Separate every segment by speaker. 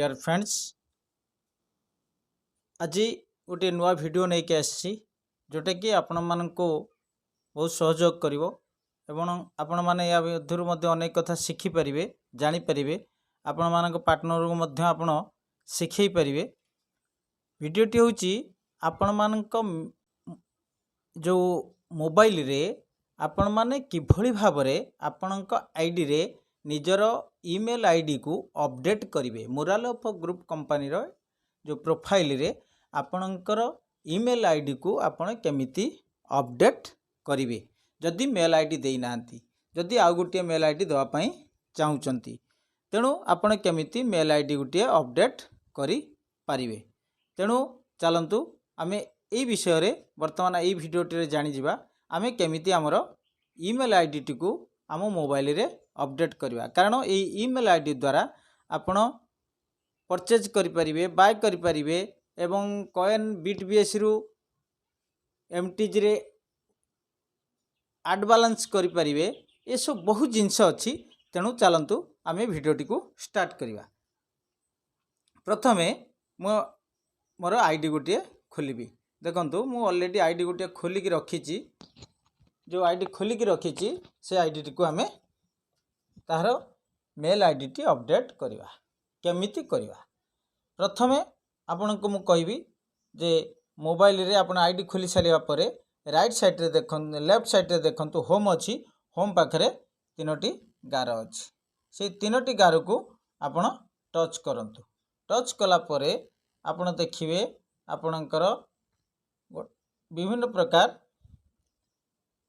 Speaker 1: Dear friends आज गोटे नुआ वीडियो नहीं के आसी जोटा कि आपण मानक बहुत सहयोग करिवो एवं आपण माने या मध्यरु मध्य अनेक कथा शिखि परिबे जानि परिबे आपण मानक पार्टनर को मध्य आपण शिखै परिबे। वीडियोटी होची आपण मानक जो मोबाइल रे आपण माने किभली भाबरे आपणक आईडी रे निजर ईमेल आईडी को अपडेट करिवे। मोराल ऑफ ग्रुप कंपनी रो जो प्रोफाइल रे आपणकर ईमेल आईडी को आपण केमिति अपडेट करिवे। जदि मेल आईडी देई नांती जदि आउ गुटिया मेल आईडी दवा पई चाहुचंती तेणु आपण केमिति मेल आईडी गुटिया अपडेट करि पारिवे। तेणु चलंतु आमे ए विषय रे वर्तमान ए वीडियोटी रे जानि जिबा आमे केमिति हमर ईमेल आईडी टी को आम मोबाइल रे अपडेट करवा। कारण ये ईमेल आईडी द्वारा आपण परचेज करि परिबे बाय करि परिबे एवं कॉइन बीटीबीएस रु एमटीजी रे एड बैलेंस करि परिबे। ये सब बहुत जिंस अछि। तेणु चलंतु आमे वीडियोटी को स्टार्ट करवा। प्रथमे मोर आईडी गोटे खोलिबी। देखंतु मु ऑलरेडी आईडी गोटे खोलिकी रखीची। जो आईडी खोलिकी रखीची से आईडी टी को आमे तार मेल आईडी टी अपडेट करवा। केमिति करवा प्रथमे आपन को मु कहबी जे मोबाइल रे आपन आईडी खोली सालिया परे राइट साइड रे देखन लेफ्ट साइड रे देखंतु होम अछि। होम पाखरे तीनोटी गार अछि। से तीनोटी गार को आपन टच करंतु। टच कला परे आपन देखिबे आपनकर विभिन्न प्रकार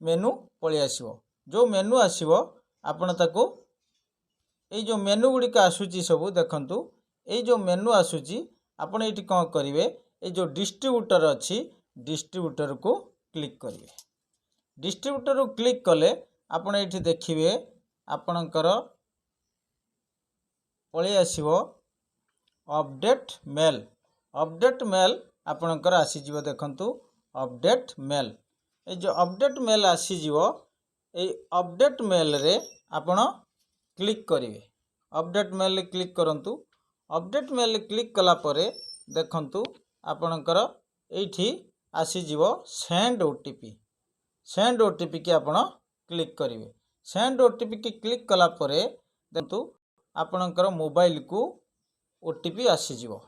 Speaker 1: मेनू पळि आसीबो। जो मेनू आसीबो आपन ताको ए जो मेनू गुडी का आसुची सब देखंतु। ए जो मेनू आसुची आपन एठी कोन करिवे ए जो डिस्ट्रीब्यूटर अछि डिस्ट्रीब्यूटर को क्लिक करिवे। डिस्ट्रीब्यूटर को क्लिक कले आपन एठी देखिवे आपनकर पळि आसीबो अपडेट मेल। अपडेट मेल आपनकर आसी जिवो। देखंतु अपडेट मेल ए जो अपडेट मेल आसी जिवो। ए अपडेट मेल रे आपण क्लिक करिवे। अपडेट मेल क्लिक करंतु। अपडेट मेल क्लिक कला परे देखंतु आपणकर एठी आसी जिवो सेंड ओटीपी। सेंड ओटीपी के आपण क्लिक करिवे। सेंड ओटीपी के क्लिक कला परे देखंतु आपणकर मोबाइल को ओटीपी आसी जिवो।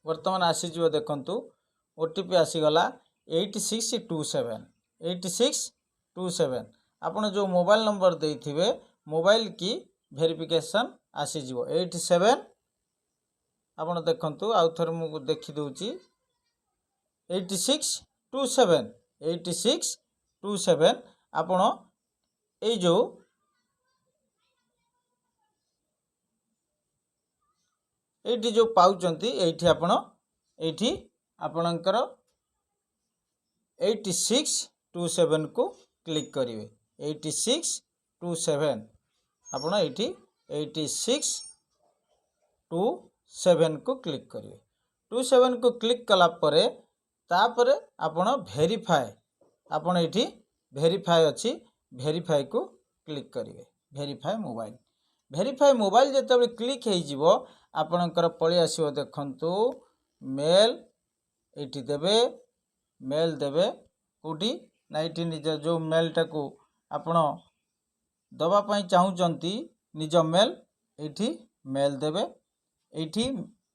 Speaker 1: वर्तमान आसी जिवो। देखंतु ओटीपी आसी गला 8627 8627। आपण जो मोबाइल नंबर देथिबे मोबाइल की वेरिफिकेशन आसी जिवो 87। आपण देखंतु आउ थर मु देखि दोची 8627 8627। आपण ए जो एठी जो पाउचंती एठी आपण एठी आपणकर 8627 को क्लिक करिवे। 8627 आपण एठी 8627 को क्लिक करिवे। 27 को क्लिक कला परे तापरे आपण वेरीफाई आपण एठी वेरीफाई अछि वेरीफाई को क्लिक करिवे। वेरीफाई मोबाइल वेरीफाई मोबाइल जेतेबे क्लिक हे जिवो आपणकर पळि आसीबो। देखंतु मेल एठी देबे मेल देबे कोडी नाइटी निज जो मेल टाको आपण दबा पई चाहुचंती निज मेल एठी मेल देबे। एठी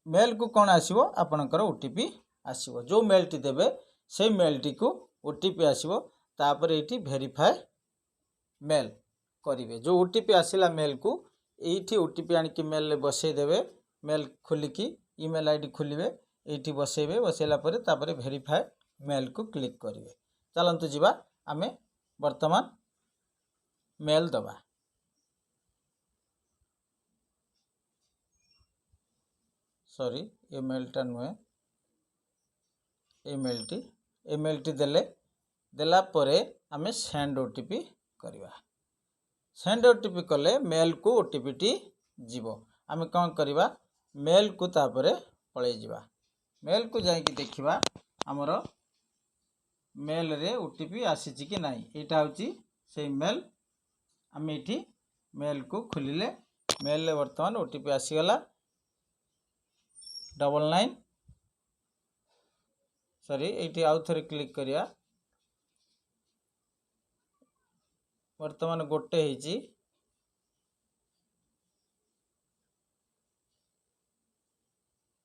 Speaker 1: मेल को कोन आसीबो आपणकर ओटीपी आसीबो। जो मेल टी देबे से मेल टी को ओटीपी आसीबो। तापर एठी वेरीफाई मेल करिवे। जो ओटीपी आसीला मेल को एठी ओटीपी आनी कि मेल ले बसै देबे। मेल खोलिकी ईमेल आईडी खोलिवे एठी बसेबे। बसेला परे तापर वेरीफाई मेल को क्लिक करिवे। चलंतु जिबा आमे वर्तमान मेल दबा। सॉरी ये मेलटा नुए ईमेल टी देला परे आमे सेंड ओटीपी करवा। सेंड ओटीपी कले मेल को ओटीपी टी जीवो। आमे कोन करवा मेल को तापरे पळे जिबा। मेल को जाई कि देखिबा हमरो मेल रे ओटीपी आसी कि नाही। एटा होची से मेल आमे एठी मेल को खोलिले मेल रे वर्तमान ओटीपी आसी गला। 99 सॉरी ये आउ थे क्लिक करिया वर्तमान गोटे होती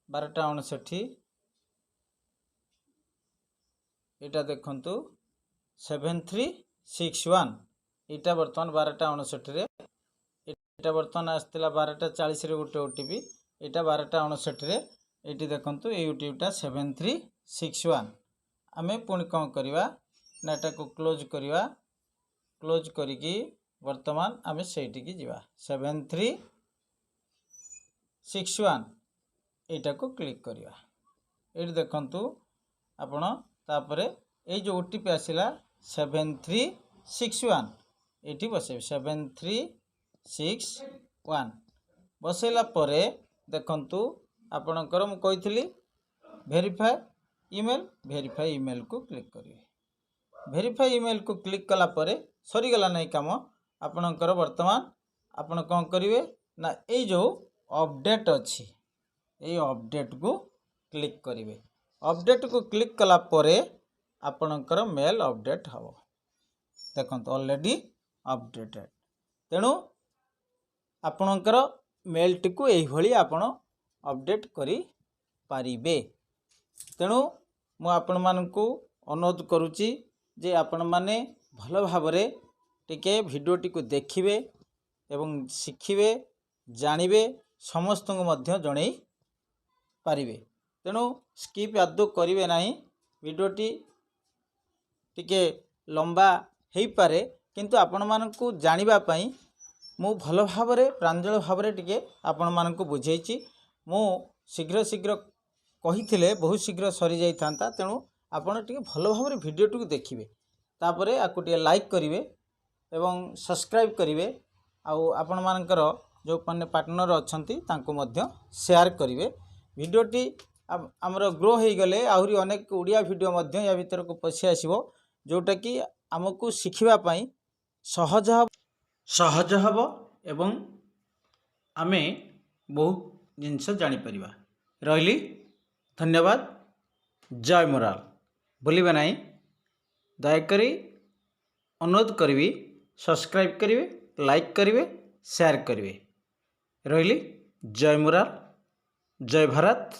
Speaker 1: 12:59 यहाँ देखु 7361 यहाँ बर्तमान 12:59 यहाँ बर्तमान आसला 12:40 गोटे ओटीपी यहाँ 12:59 ये देखु ये ओटीपीटा 7361 आमे पुणी कौन करवा नाटा को क्लोज करवा क्लोज करिकी वर्तमान आमे सेठी जीवा 7361 एटा को क्लिक करवा ये देखु आपण तापरे ये जो ओटीपी आसला 7361 ये बसे 7361 बसैला परे देखंतु आपणकर मु कही वेरीफाई ईमेल को क्लिक करिए वेरीफाई ईमेल को क्लिक कला परे सरीगला नहीं काम आपणकर वर्तमान आपण कौन करिवे ना ये जो अपडेट अच्छी ये अपडेट को क्लिक करिवे अपडेट को क्लिक कला परे आपणकर मेल अपडेट हम देखो ऑलरेडी अपडेटेड तेणु आपणकर मेल टी को यही आपण अपडेट करि पारिबे तेणु मु आपण मानकु अनुरोध करुच्ची जे आपण माने भल भावरे टिके भिडियो टी को देखिबे एवं शिखिबे जानिबे समस्त को मध्य जणै पारिबे तेणु स्किप आदौ करिवे नाही भिडियोटी टिके लंबा हेई पारे किंतु आपण मानकु जानिबा पई मु भल भावरे प्रांजल भावरे टिके आपण मानकु बुझेइची मु शीघ्र शीघ्र कहिथिले बहुत शीघ्र सरी जाई थांता तेणु आपण टिके भल भावरे भिडियोटी को देखिबे तापरे आकु टिके लाइक करिवे एवं सब्सक्राइब करिवे आउ आपण मानकर जो माने पार्टनर अछंती तांको मध्य शेयर करिवे भिडियोटी आमर ग्रो हो गले आहरी अनेक उड़िया भिडियो मध्य या भीतर को पशि आसीबो जोटा कि आमको शिखिबा पई सहज हब एवं आमे बहुत जिनस जानी परिबा रहिली धन्यवाद जय मोराल भूलिबे नहीं दयाकरी अनुरोध करी सब्सक्राइब करिवे लाइक करिवे शेयर करिवे रहिली जय मोराल जय भारत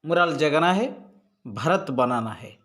Speaker 1: मुराल जगाना है भारत बनाना है।